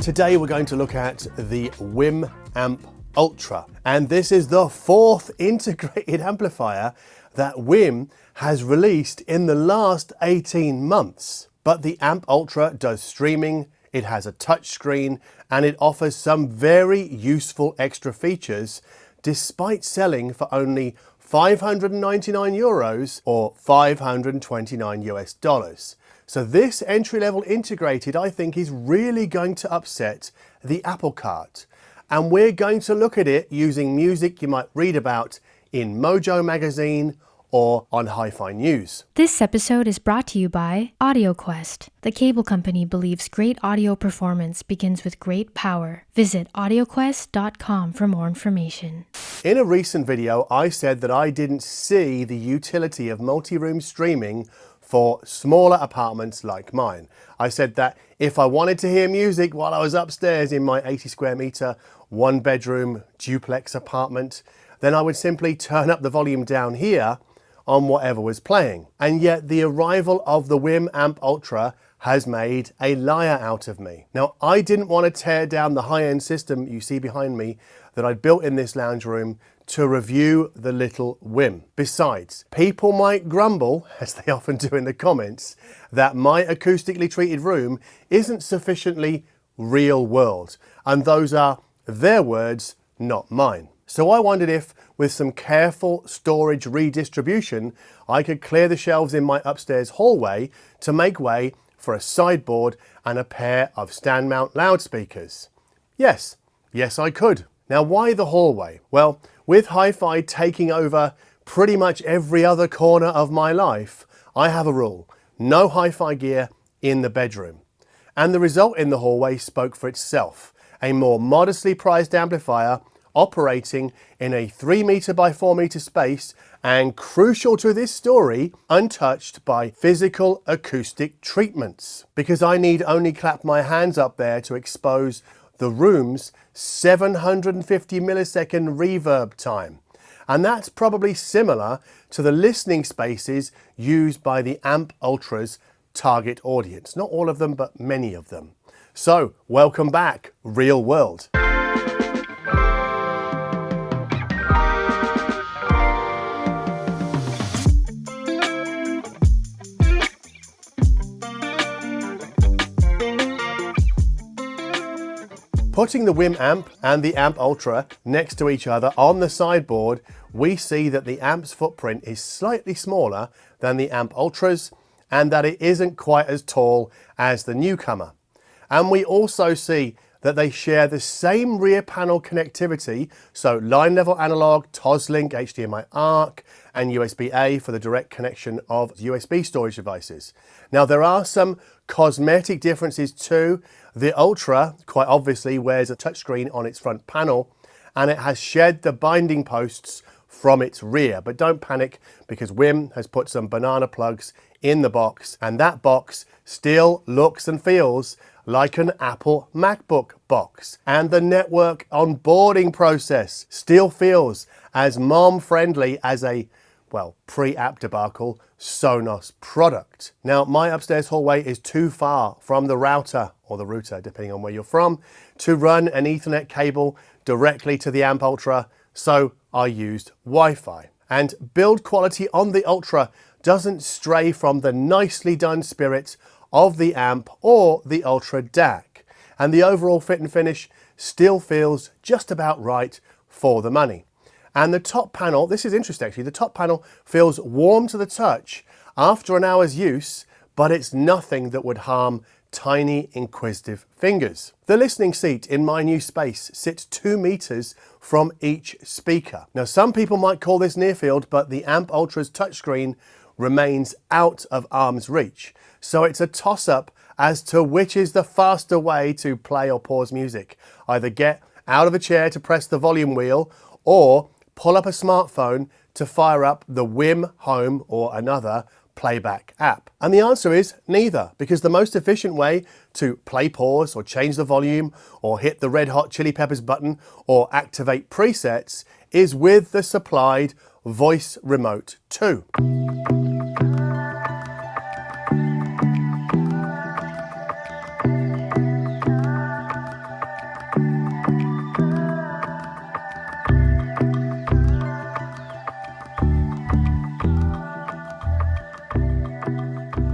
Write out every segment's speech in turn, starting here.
Today we're going to look at the WiiM AMP Ultra, and this is the fourth integrated amplifier that WiiM has released in the last 18 months. But the AMP Ultra does streaming, it has a touchscreen, and it offers some very useful extra features despite selling for only 599 euros or 529 US dollars. So this entry-level integrated, I think, is really going to upset the apple cart. And we're going to look at it using music you might read about in Mojo magazine or on Hi-Fi News. This episode is brought to you by AudioQuest. The cable company believes great audio performance begins with great power. Visit audioquest.com for more information. In a recent video, I said that I didn't see the utility of multi-room streaming for smaller apartments like mine. I said that if I wanted to hear music while I was upstairs in my 80 square meter, one bedroom duplex apartment, then I would simply turn up the volume down here on whatever was playing. And yet the arrival of the WiiM AMP Ultra has made a liar out of me. Now, I didn't want to tear down the high-end system you see behind me that I'd built in this lounge room to review the little WiiM. Besides, people might grumble, as they often do in the comments, that my acoustically treated room isn't sufficiently real world, and those are their words, not mine. So I wondered if, with some careful storage redistribution, I could clear the shelves in my upstairs hallway to make way for a sideboard and a pair of stand mount loudspeakers. Yes, I could. Now, why the hallway? Well, with hi-fi taking over pretty much every other corner of my life, I have a rule: no hi-fi gear in the bedroom. And the result in the hallway spoke for itself. A more modestly priced amplifier operating in a 3 meter by 4 meter space, and crucial to this story, untouched by physical acoustic treatments. Because I need only clap my hands up there to expose the room's 750 millisecond reverb time. And that's probably similar to the listening spaces used by the AMP Ultra's target audience. Not all of them, but many of them. So, welcome back, real world. Putting the WiiM AMP and the AMP Ultra next to each other on the sideboard, we see that the AMP's footprint is slightly smaller than the AMP Ultra's, and that it isn't quite as tall as the newcomer. And we also see that they share the same rear panel connectivity, so line level analog, Toslink, HDMI ARC, and USB-A for the direct connection of USB storage devices. Now, there are some cosmetic differences too. The Ultra, quite obviously, wears a touchscreen on its front panel, and it has shed the binding posts from its rear. But don't panic, because WiiM has put some banana plugs in the box, and that box still looks and feels like an Apple MacBook box. And the network onboarding process still feels as mom-friendly as a, well, pre-app debacle Sonos product. Now, my upstairs hallway is too far from the router, or the router, depending on where you're from, to run an Ethernet cable directly to the AMP Ultra, so I used Wi-Fi. And build quality on the Ultra doesn't stray from the nicely done spirit of the AMP or the Ultra DAC. And the overall fit and finish still feels just about right for the money. And the top panel, this is interesting actually, the top panel feels warm to the touch after an hour's use, but it's nothing that would harm tiny inquisitive fingers. The listening seat in my new space sits 2 meters from each speaker. Now, some people might call this near field, but the AMP Ultra's touchscreen remains out of arm's reach. So it's a toss-up as to which is the faster way to play or pause music. Either get out of a chair to press the volume wheel, or pull up a smartphone to fire up the WiiM Home or another playback app. And the answer is neither, because the most efficient way to play pause or change the volume or hit the red hot chili peppers button or activate presets is with the supplied voice remote too.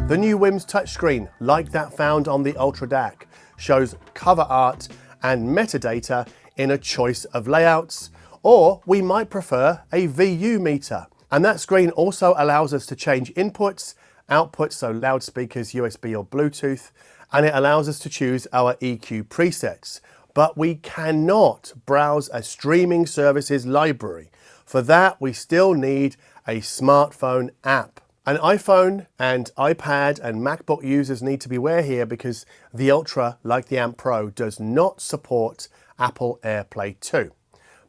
The new WiiM's touchscreen, like that found on the Ultra DAC, shows cover art and metadata in a choice of layouts, or we might prefer a VU meter. And that screen also allows us to change inputs, outputs, so loudspeakers, USB or Bluetooth, and it allows us to choose our EQ presets. But we cannot browse a streaming services library. For that, we still need a smartphone app. An iPhone and iPad and MacBook users need to beware here because the Ultra, like the AMP Pro, does not support Apple AirPlay 2.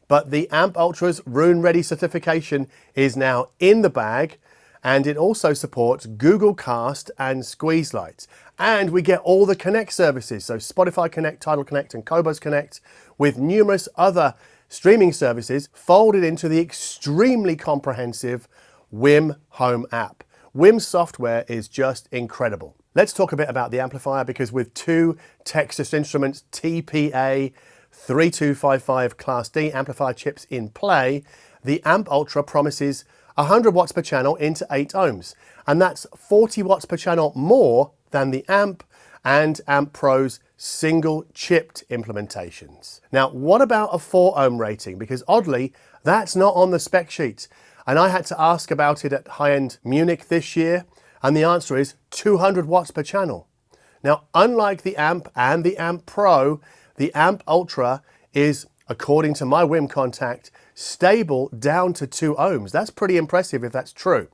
But the AMP Ultra's Roon Ready certification is now in the bag, and it also supports Google Cast and Squeeze Light. And we get all the Connect services, so Spotify Connect, Tidal Connect and Qobuz Connect, with numerous other streaming services folded into the extremely comprehensive WiiM Home app. WiiM's software is just incredible. Let's talk a bit about the amplifier, because with two Texas Instruments TPA 3255 Class D amplifier chips in play, the AMP Ultra promises 100 watts per channel into 8 ohms, and that's 40 watts per channel more than the AMP and AMP Pro's single chipped implementations. Now, what about a 4 ohm rating? Because oddly, that's not on the spec sheet. And I had to ask about it at high-end Munich this year, and the answer is 200 watts per channel. Now, unlike the AMP and the AMP Pro, the AMP Ultra is, according to my WiiM contact, stable down to 2 ohms. That's pretty impressive if that's true.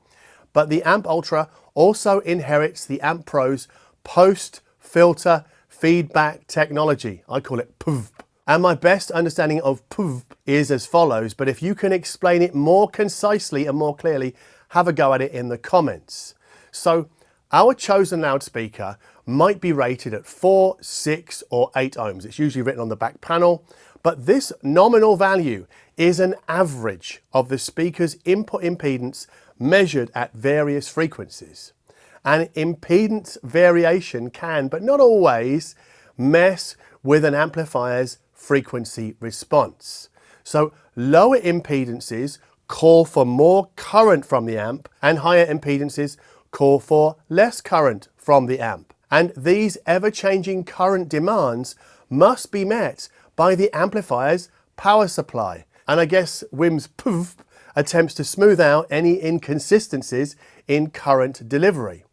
But the AMP Ultra also inherits the AMP Pro's post-filter feedback technology. I call it PFFB. And my best understanding of PFFB is as follows, but if you can explain it more concisely and more clearly, have a go at it in the comments. So our chosen loudspeaker might be rated at 4, 6 or 8 ohms. It's usually written on the back panel, but this nominal value is an average of the speaker's input impedance measured at various frequencies. And impedance variation can, but not always, mess with an amplifier's frequency response. So lower impedances call for more current from the amp, and higher impedances call for less current from the amp. And these ever-changing current demands must be met by the amplifier's power supply. And I guess WiiM's PFFB attempts to smooth out any inconsistencies in current delivery.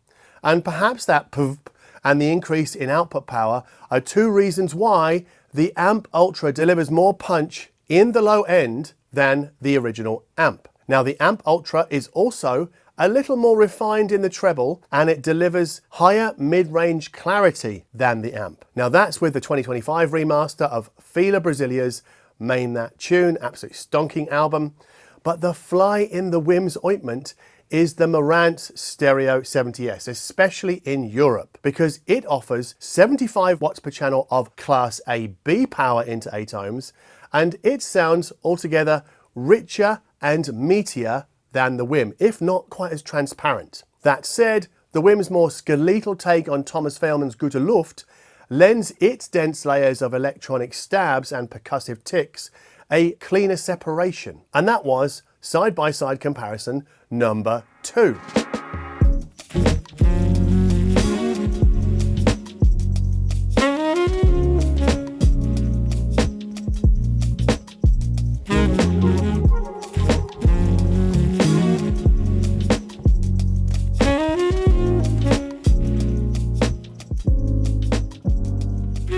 And perhaps that PFFB and the increase in output power are two reasons why the AMP Ultra delivers more punch in the low end than the original AMP. Now, the AMP Ultra is also a little more refined in the treble, and it delivers higher mid-range clarity than the AMP. Now, that's with the 2025 remaster of Fila Brasilia's Main That Tune, absolutely stonking album. But the fly in the WiiM's ointment is the Marantz Stereo 70S, especially in Europe, because it offers 75 watts per channel of Class AB power into 8 ohms, and it sounds altogether richer and meatier than the WiiM, if not quite as transparent. That said, the WiiM's more skeletal take on Thomas Fehlmann's Gute Luft lends its dense layers of electronic stabs and percussive ticks a cleaner separation, and that was side-by-side comparison number 2.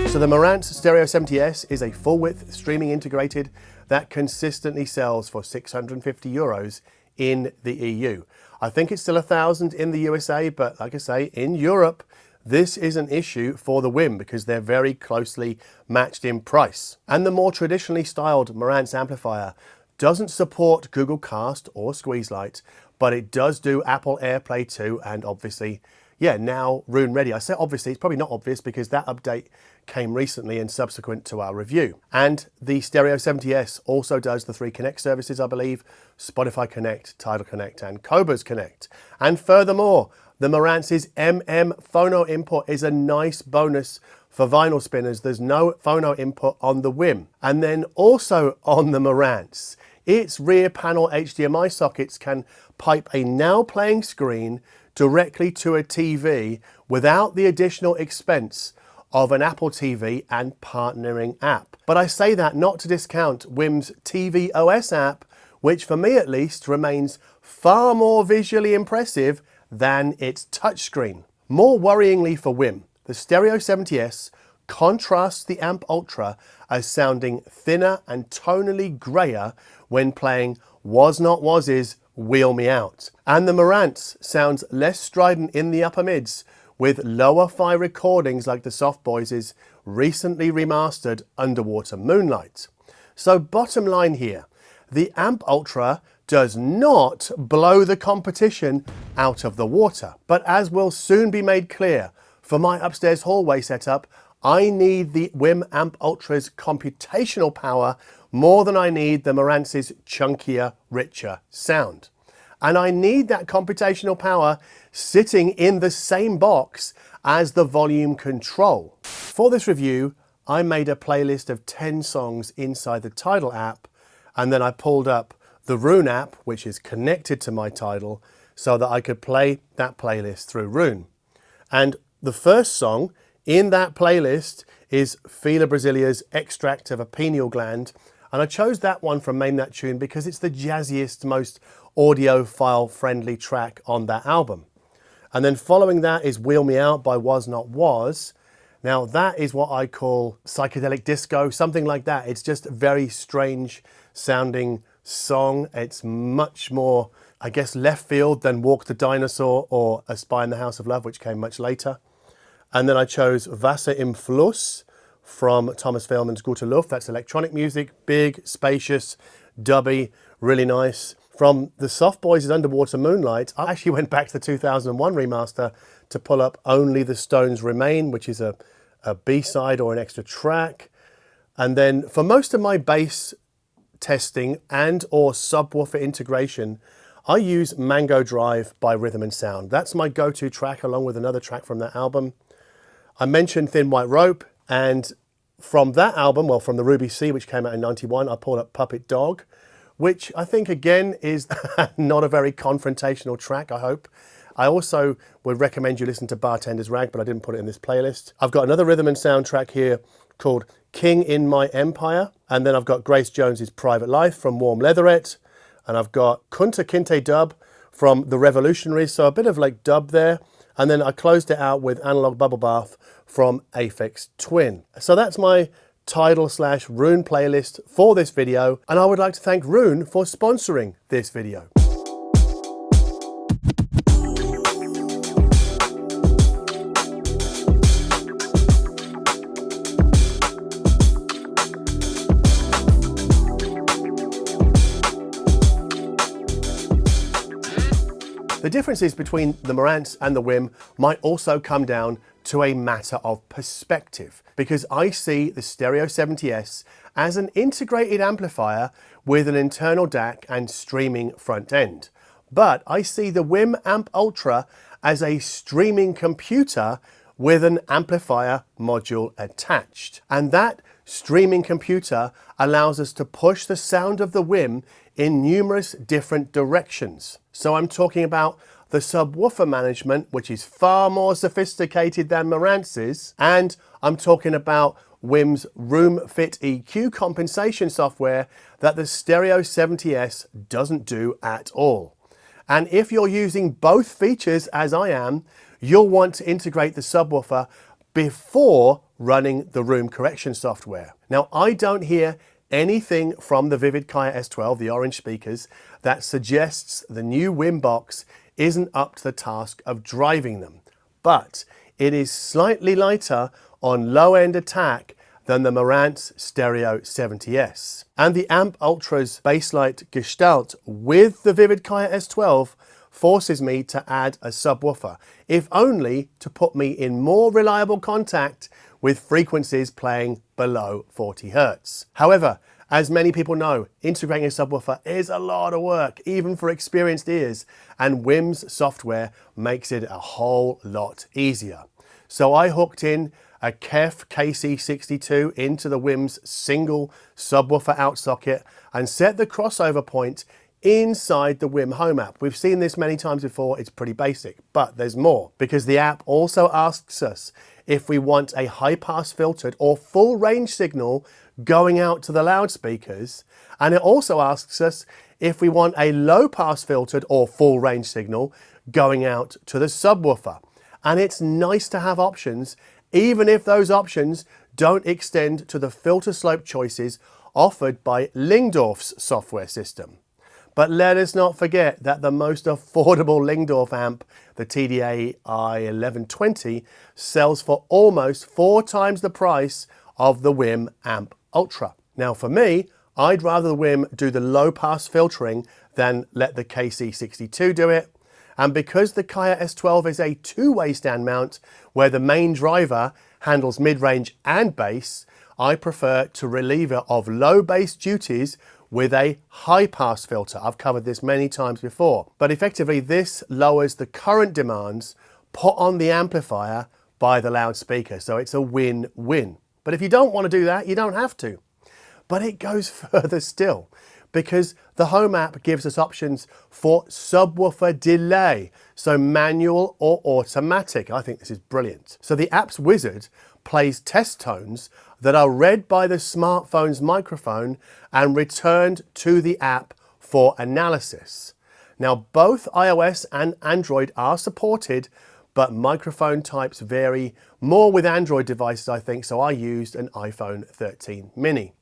So the Marantz Stereo 70S is a full-width streaming integrated that consistently sells for €650 in the EU. I think it's still 1,000 in the USA, but like I say, in Europe, this is an issue for the WiiM because they're very closely matched in price. And the more traditionally styled Marantz amplifier doesn't support Google Cast or Squeeze Light, but it does do Apple AirPlay 2 and obviously yeah, now Roon ready. I say obviously, it's probably not obvious because that update came recently and subsequent to our review. And the Stereo 70S also does the 3 Connect services, I believe, Spotify Connect, Tidal Connect, and Cobas Connect. And furthermore, the Marantz's phono input is a nice bonus for vinyl spinners. There's no phono input on the WiiM. And then also on the Marantz, its rear panel HDMI sockets can pipe a now playing screen directly to a TV without the additional expense of an Apple TV and partnering app. But I say that not to discount WiiM's TV OS app, which for me at least remains far more visually impressive than its touchscreen. More worryingly for WiiM, the Stereo 70S contrasts the AMP Ultra as sounding thinner and tonally grayer when playing Was Not Was's Wheel Me Out. And the Marantz sounds less strident in the upper mids with lower-fi recordings like the Soft Boys' recently remastered Underwater Moonlight. So bottom line here, the AMP Ultra does not blow the competition out of the water. But as will soon be made clear, for my upstairs hallway setup, I need the WiiM AMP Ultra's computational power more than I need the Marantz's chunkier, richer sound. And I need that computational power sitting in the same box as the volume control. For this review, I made a playlist of 10 songs inside the Tidal app, and then I pulled up the Roon app, which is connected to my Tidal, so that I could play that playlist through Roon. And the first song in that playlist is Fila Brasilia's Extract of a Pineal Gland, and I chose that one from Name That Tune because it's the jazziest, most audiophile friendly track on that album. And then following that is Wheel Me Out by Was Not Was. Now that is what I call psychedelic disco, something like that. It's just a very strange sounding song. It's much more, I guess, left field than Walk the Dinosaur or A Spy in the House of Love, which came much later. And then I chose Wasser im Fluss from Thomas Fehlmann's Gute Luft. That's electronic music, big, spacious, dubby, really nice. From the Soft Boys' Underwater Moonlight, I actually went back to the 2001 remaster to pull up Only the Stones Remain, which is a B-side or an extra track. And then for most of my bass testing and or subwoofer integration, I use Mango Drive by Rhythm and Sound. That's my go-to track along with another track from that album. I mentioned Thin White Rope, and from that album, well, from the Ruby C, which came out in '91, I pulled up Puppet Dog, which I think again is not a very confrontational track, I hope. I also would recommend you listen to Bartender's Rag, but I didn't put it in this playlist. I've got another Rhythm and Sound track here called King in My Empire, and then I've got Grace Jones's Private Life from Warm Leatherette, and I've got Kunta Kinte Dub from The Revolutionaries, so a bit of like dub there. And then I closed it out with Analog Bubble Bath from Aphex Twin. So that's my Tidal/Roon playlist for this video, and I would like to thank Roon for sponsoring this video. The differences between the Marantz and the WiiM might also come down to a matter of perspective, because I see the Stereo 70S as an integrated amplifier with an internal DAC and streaming front end. But I see the WiiM AMP Ultra as a streaming computer with an amplifier module attached. And that streaming computer allows us to push the sound of the WiiM in numerous different directions. So I'm talking about the subwoofer management, which is far more sophisticated than Marantz's, and I'm talking about WiiM's RoomFit EQ compensation software that the Stereo 70S doesn't do at all. And if you're using both features as I am, you'll want to integrate the subwoofer before running the room correction software. Now, I don't hear anything from the Vivid Kaya S12, the orange speakers, that suggests the new WiiM box isn't up to the task of driving them. But it is slightly lighter on low-end attack than the Marantz Stereo 70S. And the AMP Ultra's basslight gestalt with the Vivid Kaya S12 forces me to add a subwoofer, if only to put me in more reliable contact with frequencies playing below 40 Hz. However, as many people know, integrating a subwoofer is a lot of work, even for experienced ears, and WiiM's software makes it a whole lot easier. So I hooked in a KEF KC62 into the WiiM's single subwoofer out socket and set the crossover point inside the WiiM Home app. We've seen this many times before, it's pretty basic, but there's more, because the app also asks us if we want a high-pass filtered or full range signal going out to the loudspeakers, and it also asks us if we want a low-pass filtered or full range signal going out to the subwoofer. And it's nice to have options, even if those options don't extend to the filter slope choices offered by Lyngdorf's software system. But let us not forget that the most affordable Lyngdorf amp, the TDA i1120, sells for almost 4 times the price of the WiiM AMP Ultra. Now for me, I'd rather the WiiM do the low pass filtering than let the KC62 do it. And because the Kaya S12 is a two-way stand mount where the main driver handles mid-range and bass, I prefer to relieve it of low bass duties with a high pass filter. I've covered this many times before, but effectively this lowers the current demands put on the amplifier by the loudspeaker. So it's a win-win. But if you don't want to do that, you don't have to. But it goes further still, because the Home app gives us options for subwoofer delay, so manual or automatic. I think this is brilliant. So the app's wizard plays test tones that are read by the smartphone's microphone and returned to the app for analysis. Now, both iOS and Android are supported, but microphone types vary more with Android devices, I think, so I used an iPhone 13 mini.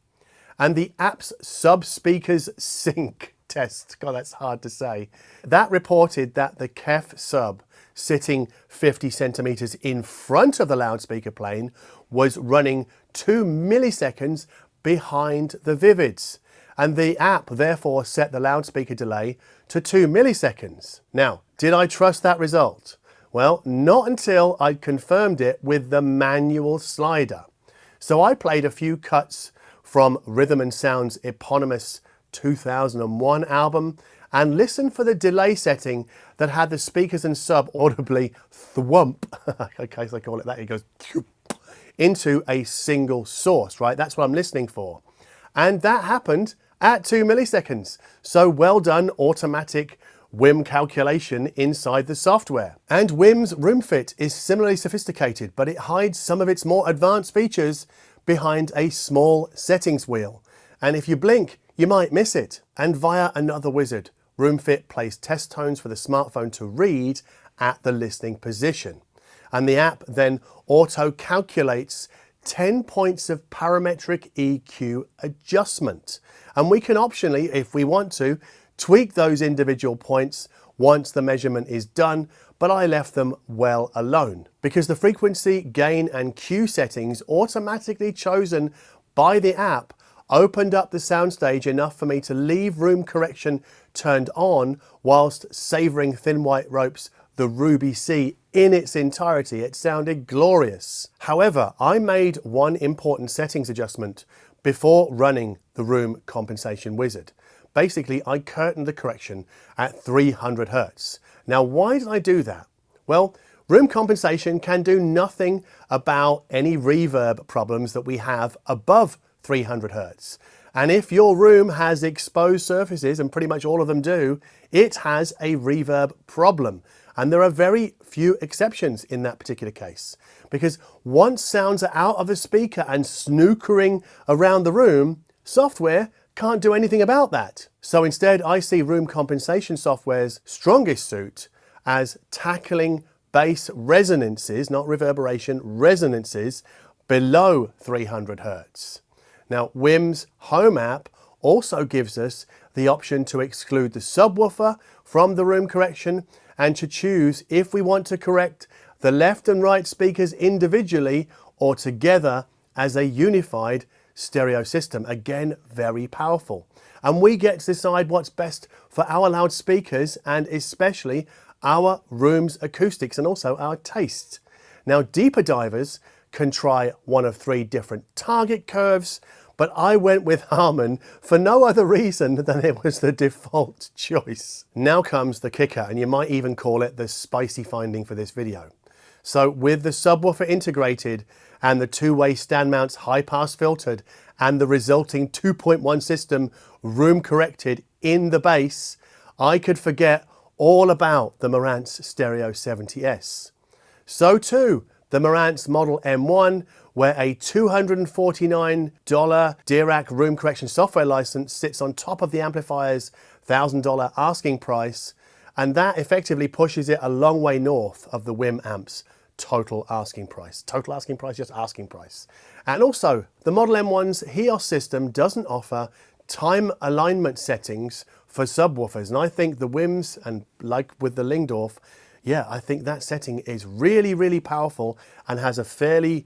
And the app's sub-speakers sync test, God, that's hard to say, that reported that the KEF sub sitting 50 centimeters in front of the loudspeaker plane was running 2 milliseconds behind the Vivids. And the app therefore set the loudspeaker delay to 2 milliseconds. Now, did I trust that result? Well, not until I'd confirmed it with the manual slider. So I played a few cuts from Rhythm and Sound's eponymous 2001 album and listened for the delay setting that had the speakers and sub audibly thwump, in case I call it that, it goes into a single source, right? That's what I'm listening for. And that happened at 2 milliseconds. So well done, automatic WiiM calculation inside the software. And WiiM's RoomFit is similarly sophisticated, but it hides some of its more advanced features behind a small settings wheel. And if you blink, you might miss it. And via another wizard, RoomFit plays test tones for the smartphone to read at the listening position. And the app then auto-calculates 10 points of parametric EQ adjustment. And we can optionally, if we want to, tweak those individual points once the measurement is done, but I left them well alone because the frequency, gain and Q settings automatically chosen by the app opened up the soundstage enough for me to leave room correction turned on whilst savouring Thin White Rope's The Ruby Sea in its entirety. It sounded glorious. However, I made one important settings adjustment before running the room compensation wizard. Basically, I curtained the correction at 300 Hz. Now, why did I do that? Well, room compensation can do nothing about any reverb problems that we have above 300 Hz. And if your room has exposed surfaces, and pretty much all of them do, it has a reverb problem. And there are very few exceptions in that particular case. Because once sounds are out of the speaker and snookering around the room, software can't do anything about that. So instead, I see room compensation software's strongest suit as tackling bass resonances, not reverberation, resonances below 300 Hz. Now, WiiM's Home app also gives us the option to exclude the subwoofer from the room correction and to choose if we want to correct the left and right speakers individually or together as a unified stereo system. Again, very powerful. And we get to decide what's best for our loudspeakers and especially our room's acoustics and also our tastes. Now, deeper divers can try one of 3 different target curves, but I went with Harman for no other reason than it was the default choice. Now comes the kicker, and you might even call it the spicy finding for this video. So with the subwoofer integrated and the 2-way stand mounts high pass filtered and the resulting 2.1 system room corrected in the bass, I could forget all about the Marantz Stereo 70S. So too, the Marantz Model M1, where a $249 Dirac room correction software license sits on top of the amplifier's $1,000 asking price, and that effectively pushes it a long way north of the WiiM Amp's total asking price. Total asking price, just asking price. And also, the Model M1's HEOS system doesn't offer time alignment settings for subwoofers, and I think the WiiM's, and like with the Lingdorf, yeah, I think that setting is really, really powerful and has a fairly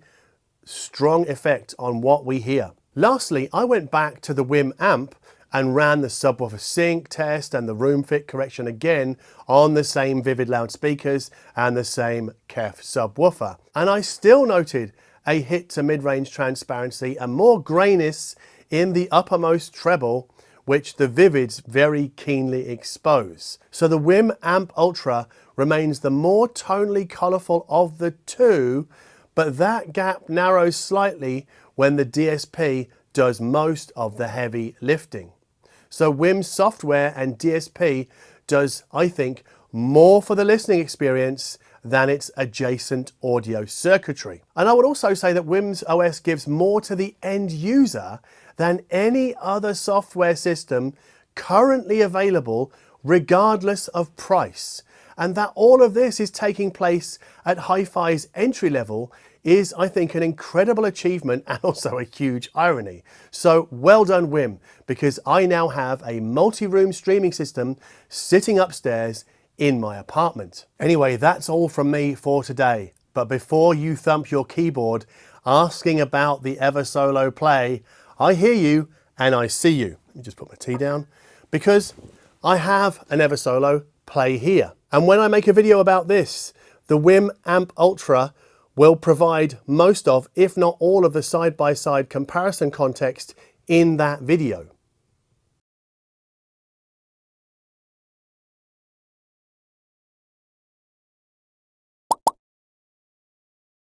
strong effect on what we hear. Lastly, I went back to the WiiM Amp and ran the subwoofer sync test and the RoomFit correction again on the same Vivid loudspeakers and the same KEF subwoofer. And I still noted a hit to mid-range transparency and more grayness in the uppermost treble, which the Vivids very keenly expose. So the WiiM AMP Ultra remains the more tonally colourful of the two, but that gap narrows slightly when the DSP does most of the heavy lifting. So WiiM's software and DSP does, I think, more for the listening experience than its adjacent audio circuitry. And I would also say that WiiM's OS gives more to the end user than any other software system currently available, regardless of price. And that all of this is taking place at Hi-Fi's entry level is, I think, an incredible achievement and also a huge irony. So well done, WiiM, because I now have a multi-room streaming system sitting upstairs in my apartment. Anyway, that's all from me for today. But before you thump your keyboard asking about the Eversolo Play, I hear you and I see you. Let me just put my tea down, because I have an Eversolo Play here. And when I make a video about this, the WiiM AMP Ultra will provide most of, if not all of, the side-by-side comparison context in that video.